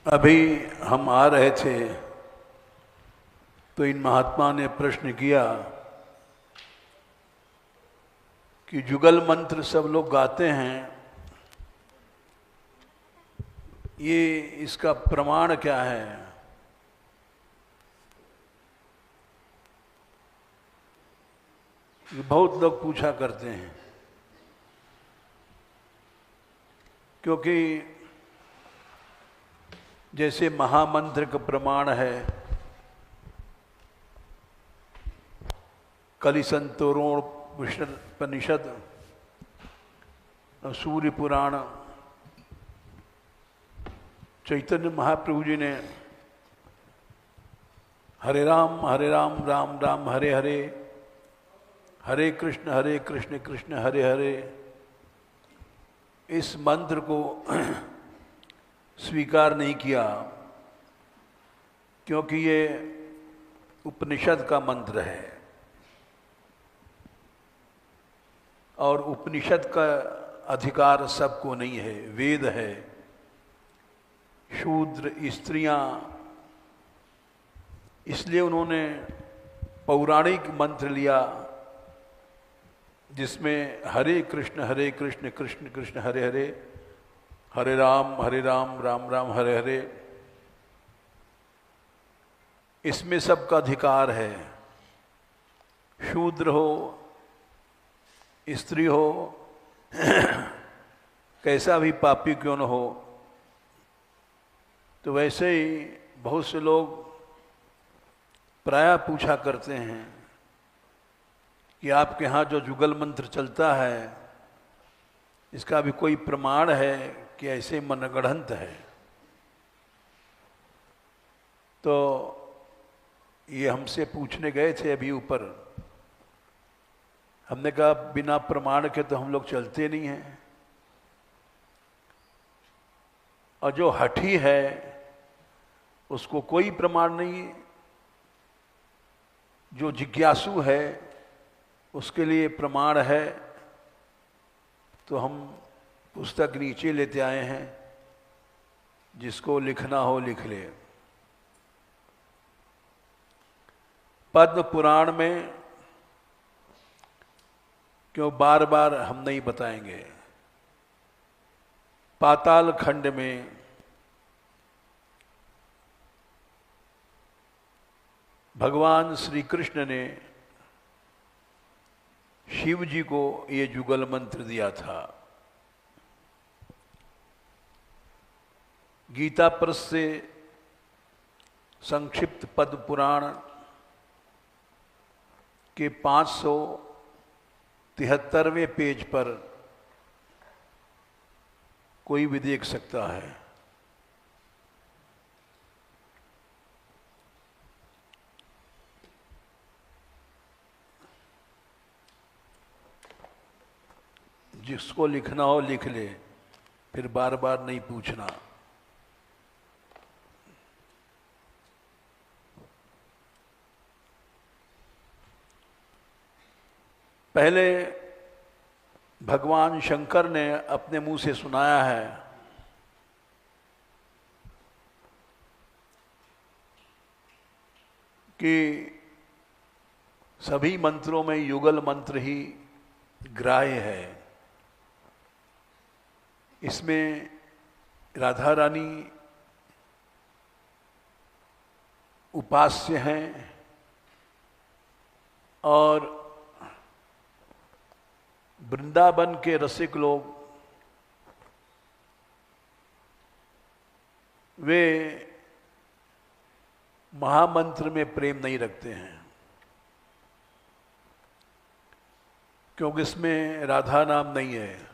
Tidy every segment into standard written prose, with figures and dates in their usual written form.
अभी हम आ रहे थे तो इन महात्मा ने प्रश्न किया कि जुगल मंत्र सब लोग गाते हैं, ये इसका प्रमाण क्या है। ये बहुत लोग पूछा करते हैं, क्योंकि जैसे महामंत्र का प्रमाण है कलिसंतोरोण उपनिषद, सूर्य पुराण, चैतन्य महाप्रभु जी ने हरे राम राम राम हरे हरे, हरे कृष्ण कृष्ण हरे हरे, इस मंत्र को स्वीकार नहीं किया, क्योंकि ये उपनिषद का मंत्र है और उपनिषद का अधिकार सबको नहीं है। वेद है, शूद्र स्त्रियां, इसलिए उन्होंने पौराणिक मंत्र लिया जिसमें हरे कृष्ण कृष्ण कृष्ण हरे हरे, हरे राम राम राम हरे हरे, इसमें सबका अधिकार है। शूद्र हो, स्त्री हो, कैसा भी पापी क्यों न हो। तो वैसे ही बहुत से लोग प्रायः पूछा करते हैं कि आपके यहाँ जो जुगल मंत्र चलता है इसका भी कोई प्रमाण है कि ऐसे मनगढ़ंत है। तो ये हमसे पूछने गए थे अभी ऊपर, हमने कहा बिना प्रमाण के तो हम लोग चलते नहीं हैं। और जो हठी है उसको कोई प्रमाण नहीं, जो जिज्ञासु है उसके लिए प्रमाण है। तो हम पुस्तक नीचे लेते आए हैं, जिसको लिखना हो लिख ले। पद्म पुराण में, क्यों बार बार हम नहीं बताएंगे, पाताल खंड में भगवान श्री कृष्ण ने शिव जी को ये जुगल मंत्र दिया था। गीता प्रेस से संक्षिप्त पद्म पुराण के 573वें पेज पर कोई भी देख सकता है। जिसको लिखना हो लिख ले, फिर बार बार नहीं पूछना। पहले भगवान शंकर ने अपने मुंह से सुनाया है कि सभी मंत्रों में युगल मंत्र ही ग्राह्य है। इसमें राधा रानी उपास्य हैं और वृंदावन के रसिक लोग वे महामंत्र में प्रेम नहीं रखते हैं, क्योंकि इसमें राधा नाम नहीं है।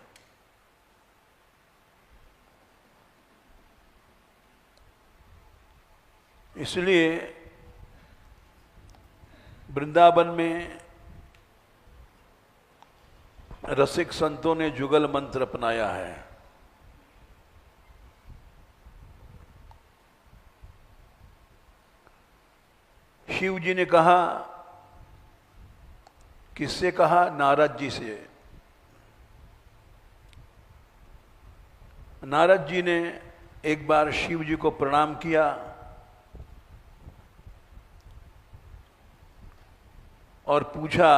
इसलिए वृंदावन में रसिक संतों ने जुगल मंत्र अपनाया है। शिव जी ने कहा, किससे कहा? नारद जी से। नारद जी ने एक बार शिव जी को प्रणाम किया और पूछा,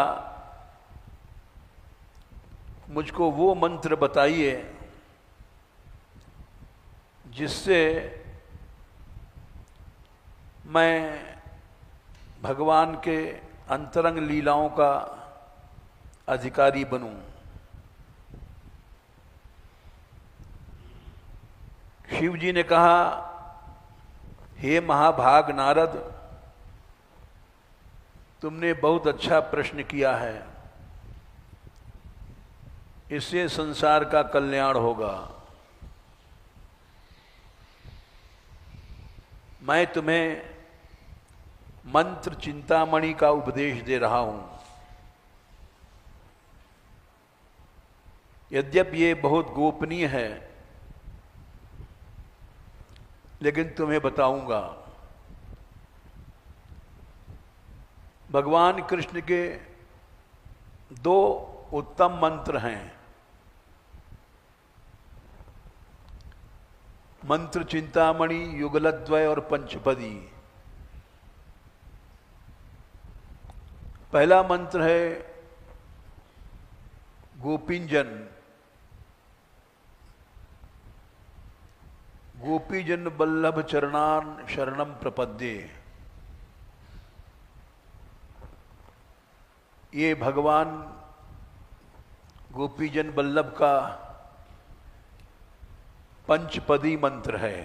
मुझको वो मंत्र बताइए जिससे मैं भगवान के अंतरंग लीलाओं का अधिकारी बनूं। शिव जी ने कहा, हे महाभाग नारद, तुमने बहुत अच्छा प्रश्न किया है, इससे संसार का कल्याण होगा। मैं तुम्हें मंत्र चिंतामणि का उपदेश दे रहा हूं। यद्यपि ये बहुत गोपनीय है, लेकिन तुम्हें बताऊंगा। भगवान कृष्ण के दो उत्तम मंत्र हैं, मंत्र चिंतामणि, युगलद्वय और पंचपदी। पहला मंत्र है गोपीजन। गोपीजन वल्लभ चरणान शरणम प्रपद्ये। ये भगवान गोपीजन वल्लभ का पंचपदी मंत्र है।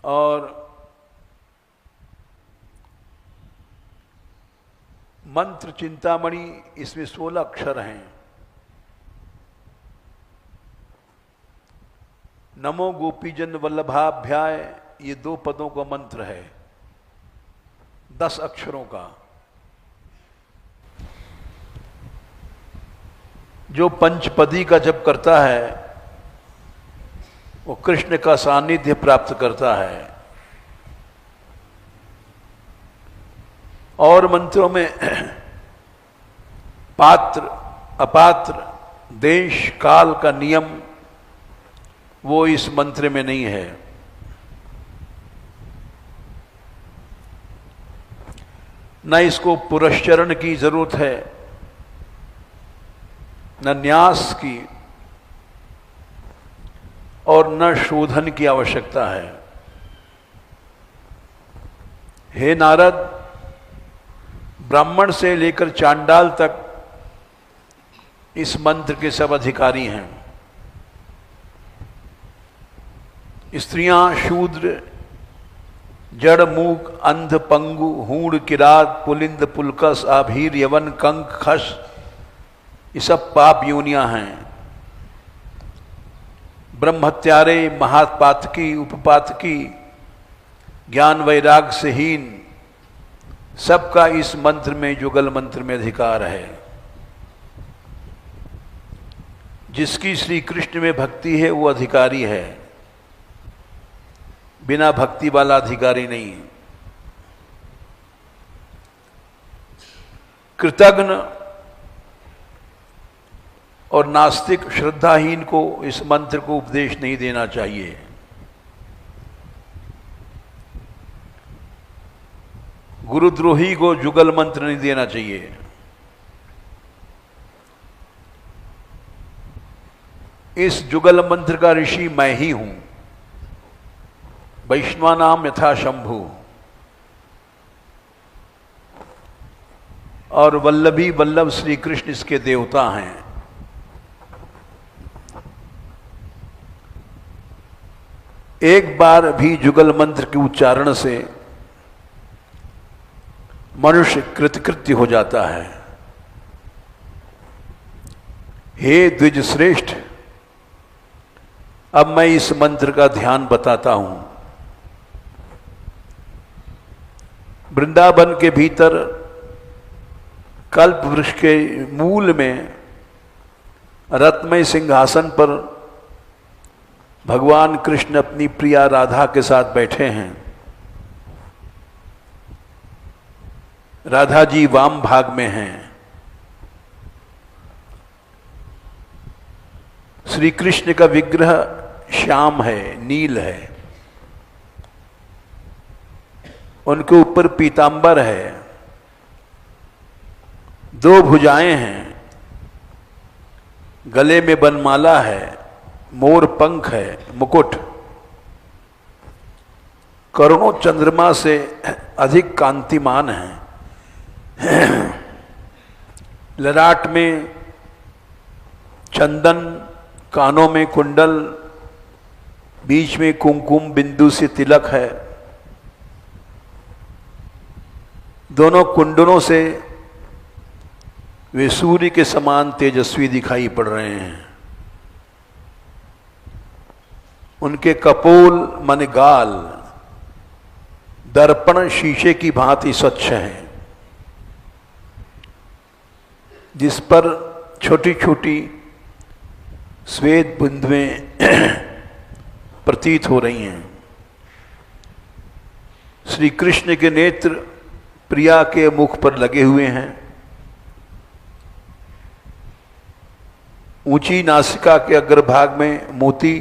और मंत्र चिंतामणि, इसमें 16 अक्षर हैं। नमो गोपीजन वल्लभाभ्याय, ये 2 पदों का मंत्र है, 10 अक्षरों का। जो पंचपदी का जप करता है वो कृष्ण का सानिध्य प्राप्त करता है। और मंत्रों में पात्र अपात्र, देश काल का नियम वो इस मंत्र में नहीं है। न इसको पुरस्चरण की जरूरत है, न न्यास की, और न शोधन की आवश्यकता है। हे नारद, ब्राह्मण से लेकर चांडाल तक इस मंत्र के सब अधिकारी हैं। स्त्रियां, शूद्र, जड़, मूक, अंध, पंगु, हूण, किरात, पुलिंद, पुलकस, आभीर, यवन, कंक, खस, ये सब पाप योनियां हैं। ब्रह्मत्यारे, महापातकी, उपपातकी, ज्ञान वैराग से हीन, सबका इस मंत्र में, जुगल मंत्र में अधिकार है। जिसकी श्री कृष्ण में भक्ति है वो अधिकारी है, बिना भक्ति वाला अधिकारी नहीं। कृतघ्न और नास्तिक, श्रद्धाहीन को इस मंत्र को उपदेश नहीं देना चाहिए। गुरुद्रोही को जुगल मंत्र नहीं देना चाहिए। इस जुगल मंत्र का ऋषि मैं ही हूं। वैष्णवानाम यथा शंभु। और वल्लभी वल्लभ श्री कृष्ण इसके देवता हैं। एक बार भी जुगल मंत्र के उच्चारण से मनुष्य कृतकृत्य हो जाता है। हे द्विज श्रेष्ठ, अब मैं इस मंत्र का ध्यान बताता हूं। वृंदावन के भीतर कल्प वृक्ष के मूल में रत्नमय सिंहासन पर भगवान कृष्ण अपनी प्रिया राधा के साथ बैठे हैं। राधा जी वाम भाग में हैं। श्री कृष्ण का विग्रह श्याम है, नील है, उनके ऊपर पीतांबर है, दो भुजाएं हैं, गले में बनमाला है, मोर पंख है, मुकुट करोड़ों चंद्रमा से अधिक कांतिमान है। ललाट में चंदन, कानों में कुंडल, बीच में कुमकुम बिंदु से तिलक है। दोनों कुंडलों से वे सूर्य के समान तेजस्वी दिखाई पड़ रहे हैं। उनके कपोल मन गाल दर्पण शीशे की भांति स्वच्छ हैं, जिस पर छोटी छोटी श्वेत बूंदें प्रतीत हो रही हैं। श्री कृष्ण के नेत्र प्रिया के मुख पर लगे हुए हैं। ऊंची नासिका के अग्रभाग में मोती,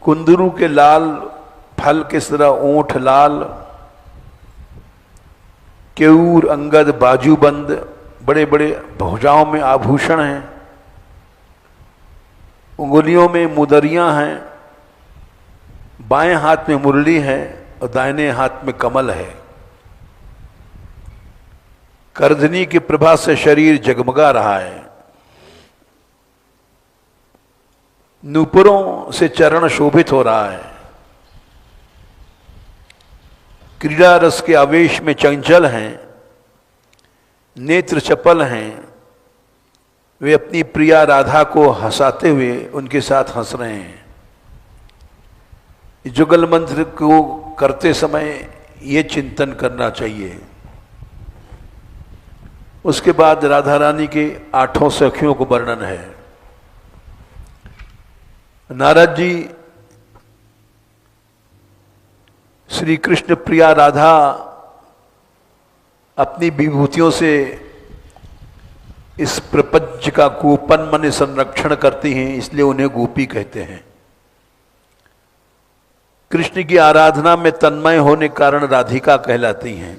कुंदरू के लाल फल के तरह ओंठ लाल, केऊर अंगद बाजूबंद, बड़े बड़े भुजाओं में आभूषण हैं, उंगलियों में मुदरियां हैं, बाएं हाथ में मुरली है और दाहिने हाथ में कमल है। करधनी की प्रभा से शरीर जगमगा रहा है। नूपुरों से चरण शोभित हो रहा है। क्रीड़ा रस के आवेश में चंचल हैं, नेत्र चपल हैं। वे अपनी प्रिया राधा को हंसाते हुए उनके साथ हंस रहे हैं। जुगल मंत्र को करते समय ये चिंतन करना चाहिए। उसके बाद राधा रानी के 8 सखियों को वर्णन है। नारद जी श्री कृष्ण प्रिया राधा अपनी विभूतियों से इस प्रपंच का गोपन मन संरक्षण करती हैं, इसलिए उन्हें गोपी कहते हैं। कृष्ण की आराधना में तन्मय होने कारण राधिका कहलाती हैं।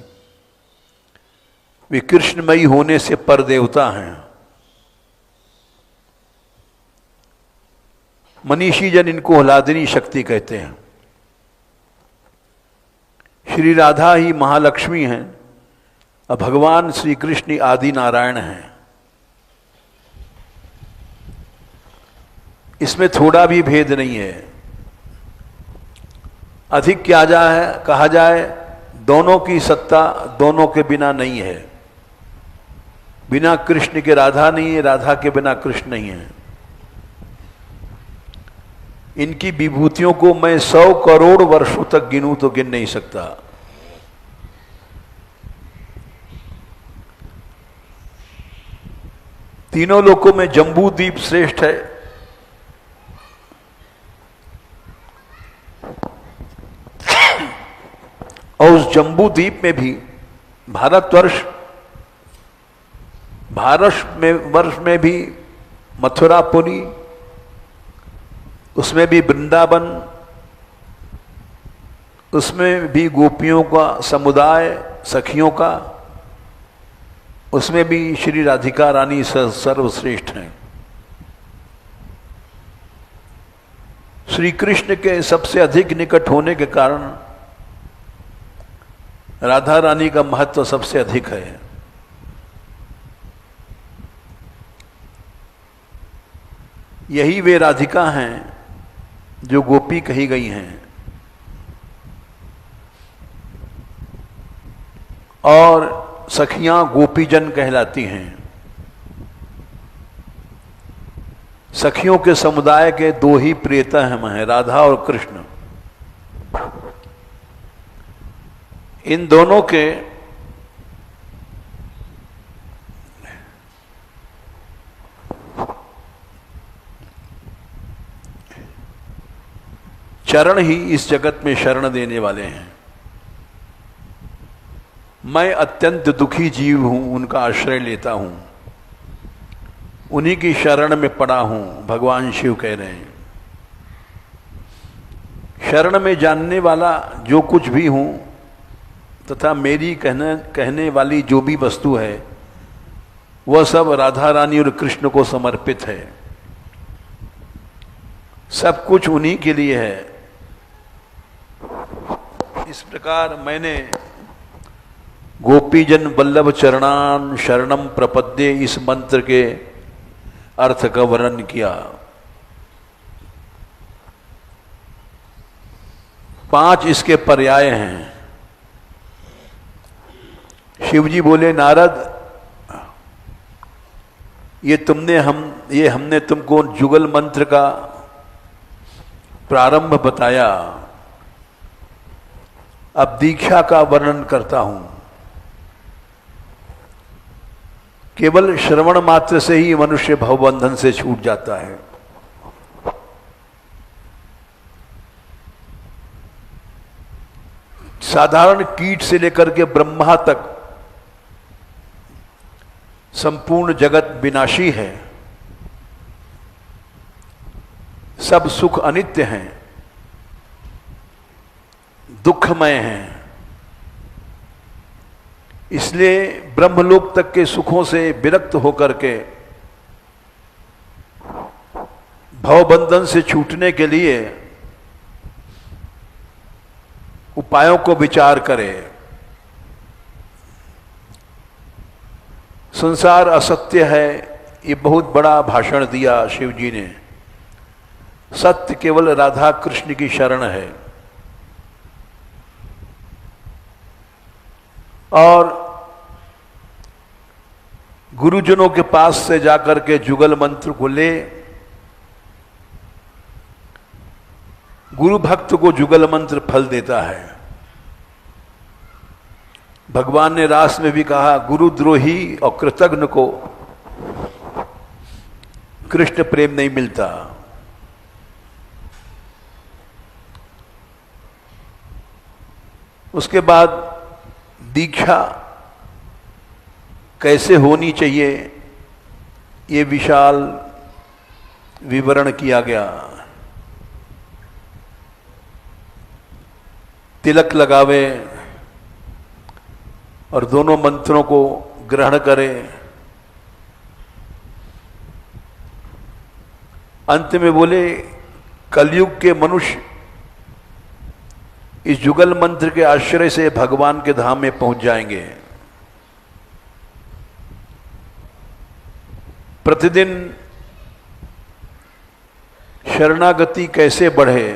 वे कृष्णमयी होने से पर देवता हैं। मनीषी जन इनको हलादिनी शक्ति कहते हैं। श्री राधा ही महालक्ष्मी हैं और भगवान श्री कृष्ण आदि नारायण हैं। इसमें थोड़ा भी भेद नहीं है। अधिक क्या कहा जाए, दोनों की सत्ता दोनों के बिना नहीं है। बिना कृष्ण के राधा नहीं है, राधा के बिना कृष्ण नहीं है। इनकी विभूतियों को मैं 100 करोड़ वर्षों तक गिनूं तो गिन नहीं सकता। तीनों लोकों में जम्बू द्वीप श्रेष्ठ है। और उस जम्बू द्वीप में भी भारतवर्ष में भी मथुरापुरी, उसमें भी वृंदावन, उसमें भी गोपियों का समुदाय, सखियों का, उसमें भी श्री राधिका रानी सर्वश्रेष्ठ हैं। श्री कृष्ण के सबसे अधिक निकट होने के कारण राधा रानी का महत्व सबसे अधिक है। यही वे राधिका हैं जो गोपी कही गई हैं। और सखियां गोपीजन कहलाती हैं। सखियों के समुदाय के 2 ही प्रियतम हैं, राधा और कृष्ण। इन दोनों के चरण ही इस जगत में शरण देने वाले हैं। मैं अत्यंत दुखी जीव हूं, उनका आश्रय लेता हूं। उन्हीं की शरण में पड़ा हूं, भगवान शिव कह रहे हैं। शरण में जानने वाला जो कुछ भी हूं तथा मेरी कहने वाली जो भी वस्तु है वह सब राधा रानी और कृष्ण को समर्पित है। सब कुछ उन्हीं के लिए है। इस प्रकार मैंने गोपीजन वल्लभ चरणान शरणम प्रपद्ये इस मंत्र के अर्थ का वर्णन किया। 5 इसके पर्याय हैं। शिवजी बोले, नारद ये हमने तुमको जुगल मंत्र का प्रारंभ बताया। अब दीक्षा का वर्णन करता हूं। केवल श्रवण मात्र से ही मनुष्य भवबंधन से छूट जाता है। साधारण कीट से लेकर के ब्रह्मा तक संपूर्ण जगत विनाशी है। सब सुख अनित्य हैं, दुखमय हैं। इसलिए ब्रह्मलोक तक के सुखों से विरक्त होकर के भवबंधन से छूटने के लिए उपायों को विचार करें। संसार असत्य है, ये बहुत बड़ा भाषण दिया शिव जी ने। सत्य केवल राधा कृष्ण की शरण है। और गुरुजनों के पास से जाकर के जुगल मंत्र को ले। गुरु भक्त को जुगल मंत्र फल देता है। भगवान ने रास में भी कहा, गुरुद्रोही और कृतघ्न को कृष्ण प्रेम नहीं मिलता। उसके बाद दीक्षा कैसे होनी चाहिए ये विशाल विवरण किया गया। तिलक लगावे और दोनों मंत्रों को ग्रहण करे। अंत में बोले, कलयुग के मनुष्य इस जुगल मंत्र के आश्रय से भगवान के धाम में पहुंच जाएंगे। प्रतिदिन शरणागति कैसे बढ़े,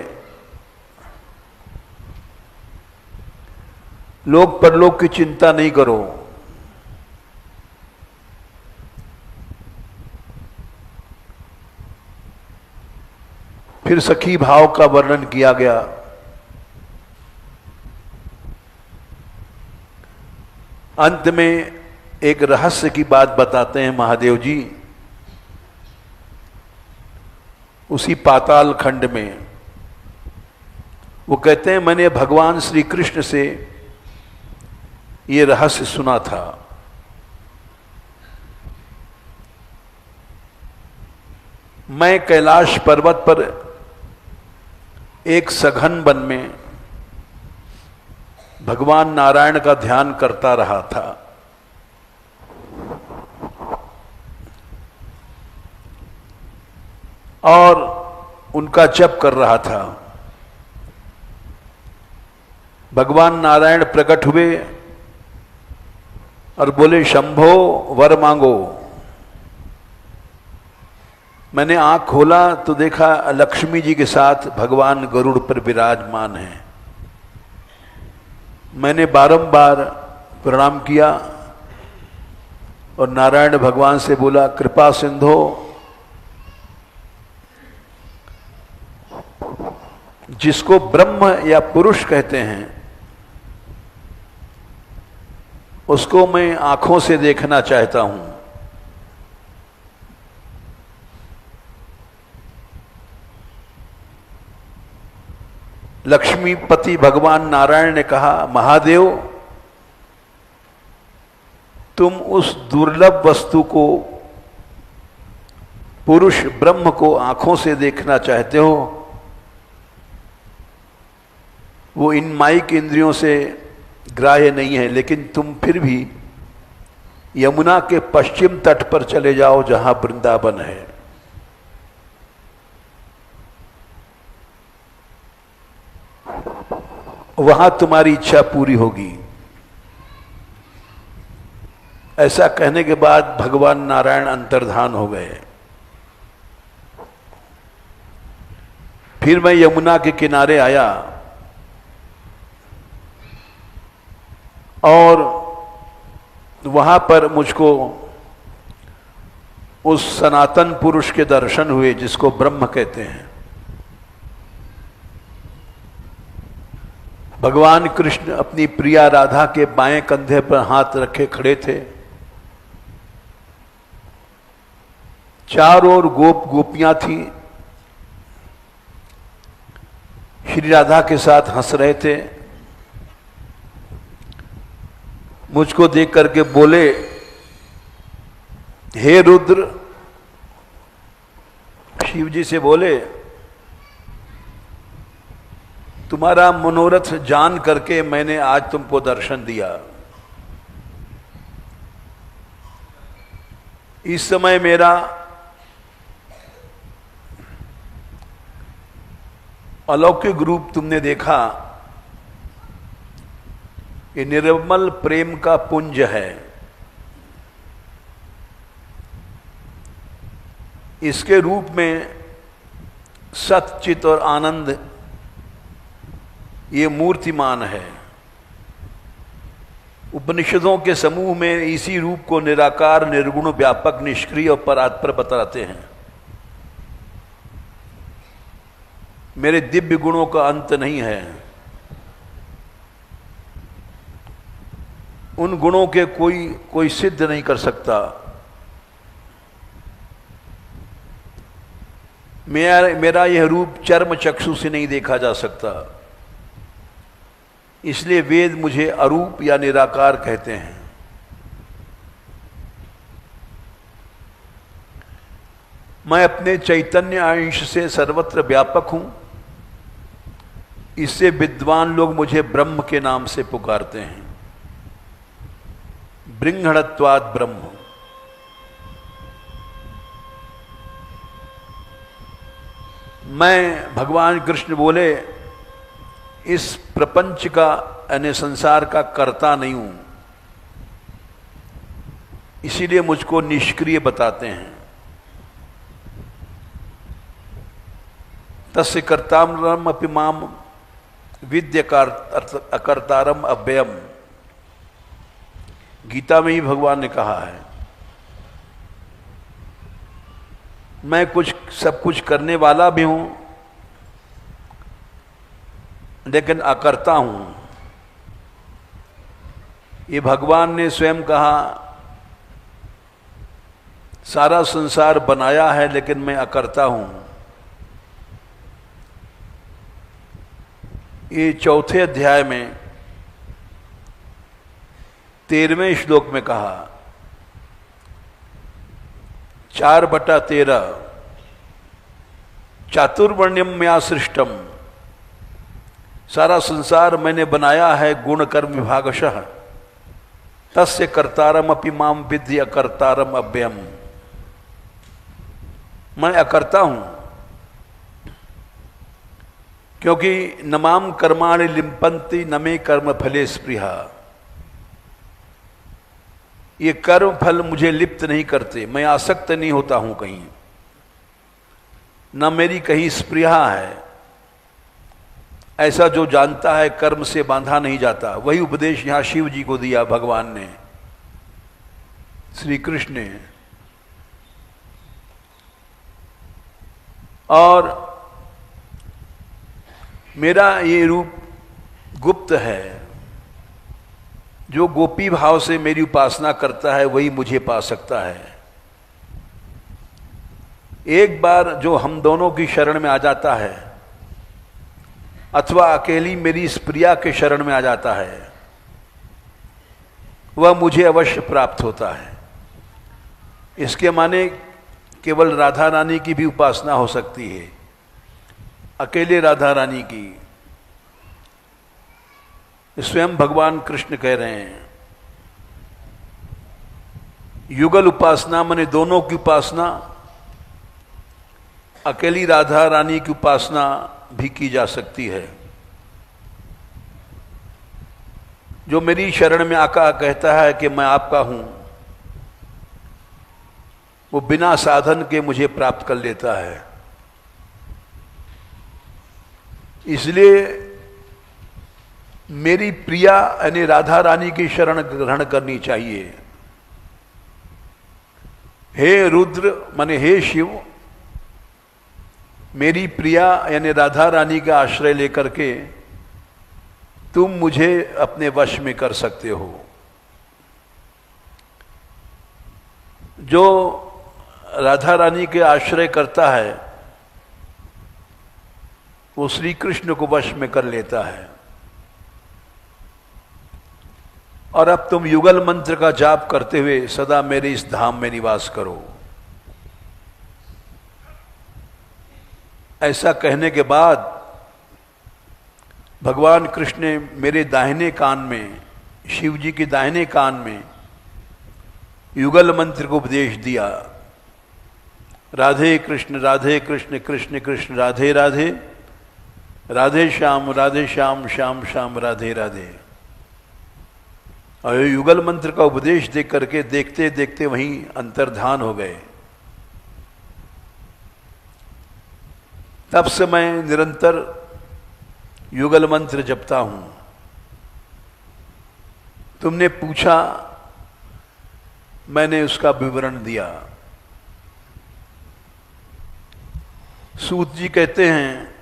लोक परलोक की चिंता नहीं करो। फिर सखी भाव का वर्णन किया गया। अंत में एक रहस्य की बात बताते हैं महादेव जी। उसी पाताल खंड में वो कहते हैं, मैंने भगवान श्री कृष्ण से ये रहस्य सुना था। मैं कैलाश पर्वत पर एक सघन वन में भगवान नारायण का ध्यान करता रहा था। और उनका जप कर रहा था। भगवान नारायण प्रकट हुए और बोले, शंभो वर मांगो। मैंने आंख खोला तो देखा लक्ष्मी जी के साथ भगवान गरुड़ पर विराजमान हैं। मैंने बारंबार प्रणाम किया और नारायण भगवान से बोला, कृपा सिंधो, जिसको ब्रह्म या पुरुष कहते हैं उसको मैं आंखों से देखना चाहता हूं। लक्ष्मीपति भगवान नारायण ने कहा, महादेव, तुम उस दुर्लभ वस्तु को पुरुष ब्रह्म को आंखों से देखना चाहते हो, वो इन माइक इंद्रियों से ग्राह्य नहीं है, लेकिन तुम फिर भी यमुना के पश्चिम तट पर चले जाओ जहां वृंदावन है। वहां तुम्हारी इच्छा पूरी होगी। ऐसा कहने के बाद भगवान नारायण अंतर्धान हो गए। फिर मैं यमुना के किनारे आया और वहां पर मुझको उस सनातन पुरुष के दर्शन हुए जिसको ब्रह्म कहते हैं। भगवान कृष्ण अपनी प्रिया राधा के बाएं कंधे पर हाथ रखे खड़े थे। चारों ओर गोप गोपियां थीं, श्री राधा के साथ हंस रहे थे। मुझको देख करके बोले, हे रुद्र, शिव जी से बोले, तुम्हारा मनोरथ जान करके मैंने आज तुमको दर्शन दिया। इस समय मेरा अलौकिक रूप तुमने देखा। ये निर्मल प्रेम का पुंज है। इसके रूप में सच्चित और आनंद ये मूर्तिमान है। उपनिषदों के समूह में इसी रूप को निराकार, निर्गुण, व्यापक, निष्क्रिय और परात्पर बताते हैं। मेरे दिव्य गुणों का अंत नहीं है। उन गुणों के कोई सिद्ध नहीं कर सकता। मेरा यह रूप चर्म चक्षु से नहीं देखा जा सकता। इसलिए वेद मुझे अरूप या निराकार कहते हैं। मैं अपने चैतन्य अंश से सर्वत्र व्यापक हूं। इससे विद्वान लोग मुझे ब्रह्म के नाम से पुकारते हैं। बृंहणत्वाद ब्रह्म। मैं, भगवान कृष्ण बोले, इस प्रपंच का यानी संसार का कर्ता नहीं हूं। इसीलिए मुझको निष्क्रिय बताते हैं। तस्य कर्तारम अपि माम विद्य अकर्तारम अव्ययम। गीता में ही भगवान ने कहा है। मैं सब कुछ करने वाला भी हूं, लेकिन अकर्ता हूं। ये भगवान ने स्वयं कहा, सारा संसार बनाया है लेकिन मैं अकर्ता हूं। ये चौथे अध्याय में 13वें श्लोक में कहा, 4/13 चातुर्वर्ण्यम मया सृष्टम। सारा संसार मैंने बनाया है गुण कर्म विभागशः। तस्य कर्तारम अपि माम विद्धि अकर्तारम अव्ययम। मैं अकर्ता हूं, क्योंकि न माम कर्माणि लिम्पन्ति न मे कर्म फले स्पृहा। ये कर्म फल मुझे लिप्त नहीं करते। मैं आसक्त नहीं होता हूं कहीं, न मेरी कहीं स्पृहा है। ऐसा जो जानता है कर्म से बांधा नहीं जाता। वही उपदेश यहां शिव जी को दिया भगवान ने, श्री कृष्ण ने। और मेरा ये रूप गुप्त है। जो गोपी भाव से मेरी उपासना करता है वही मुझे पा सकता है। एक बार जो हम दोनों की शरण में आ जाता है, अथवा अकेली मेरी इस प्रिया के शरण में आ जाता है, वह मुझे अवश्य प्राप्त होता है। इसके माने केवल राधा रानी की भी उपासना हो सकती है, अकेले राधा रानी की। स्वयं भगवान कृष्ण कह रहे हैं युगल उपासना माने दोनों की उपासना, अकेली राधा रानी की उपासना भी की जा सकती है। जो मेरी शरण में आकर कहता है कि मैं आपका हूं, वो बिना साधन के मुझे प्राप्त कर लेता है। इसलिए मेरी प्रिया यानी राधा रानी की शरण ग्रहण करनी चाहिए। हे रुद्र माने हे शिव, मेरी प्रिया यानी राधा रानी का आश्रय लेकर के तुम मुझे अपने वश में कर सकते हो। जो राधा रानी के आश्रय करता है वो श्री कृष्ण को वश में कर लेता है। और अब तुम युगल मंत्र का जाप करते हुए सदा मेरे इस धाम में निवास करो। ऐसा कहने के बाद भगवान कृष्ण ने मेरे दाहिने कान में, शिव जी के दाहिने कान में युगल मंत्र को उपदेश दिया। राधे कृष्ण कृष्ण कृष्ण राधे राधे, राधे श्याम श्याम श्याम राधे राधे। और युगल मंत्र का उपदेश देख करके देखते देखते वहीं अंतर्धान हो गए। तब से मैं निरंतर युगल मंत्र जपता हूं। तुमने पूछा, मैंने उसका विवरण दिया। सूत जी कहते हैं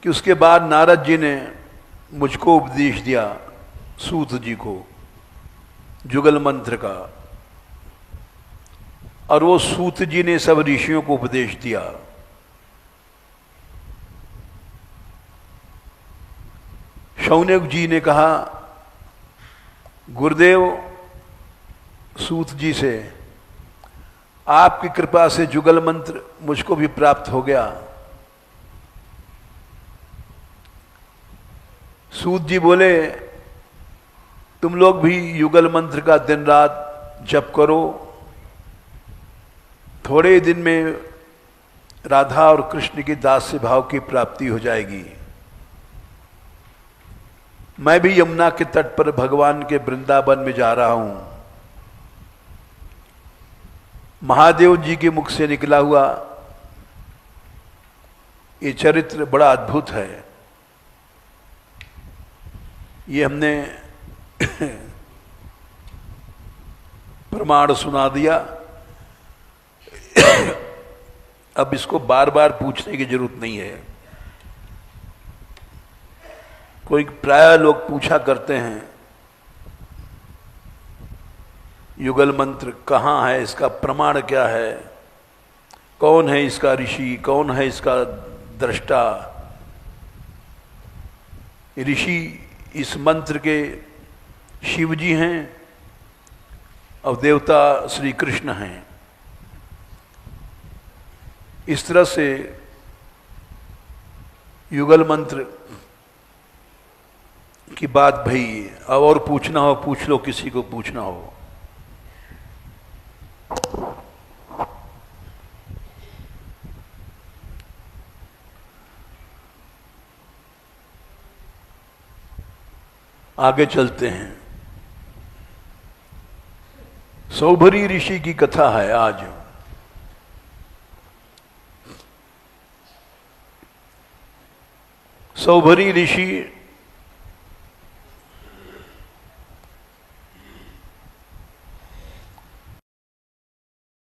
कि उसके बाद नारद जी ने मुझको उपदेश दिया, सूत जी को, जुगल मंत्र का। और वो सूत जी ने सब ऋषियों को उपदेश दिया। शौनक जी ने कहा गुरुदेव सूत जी से, आपकी कृपा से जुगल मंत्र मुझको भी प्राप्त हो गया। सूत जी बोले तुम लोग भी युगल मंत्र का दिन रात जप करो, थोड़े दिन में राधा और कृष्ण की दास्य भाव की प्राप्ति हो जाएगी। मैं भी यमुना के तट पर भगवान के वृंदावन में जा रहा हूं। महादेव जी के मुख से निकला हुआ ये चरित्र बड़ा अद्भुत है। ये हमने प्रमाण सुना दिया। अब इसको बार बार पूछने की जरूरत नहीं है। कोई प्राय लोग पूछा करते हैं युगल मंत्र कहाँ है, इसका प्रमाण क्या है, कौन है इसका ऋषि, कौन है इसका दृष्टा। ऋषि इस मंत्र के शिव जी हैं और देवता श्री कृष्ण हैं। इस तरह से युगल मंत्र की बात भई। अब और पूछना हो पूछ लो, किसी को पूछना हो। आगे चलते हैं। सौभरी ऋषि की कथा है आज। सौभरी ऋषि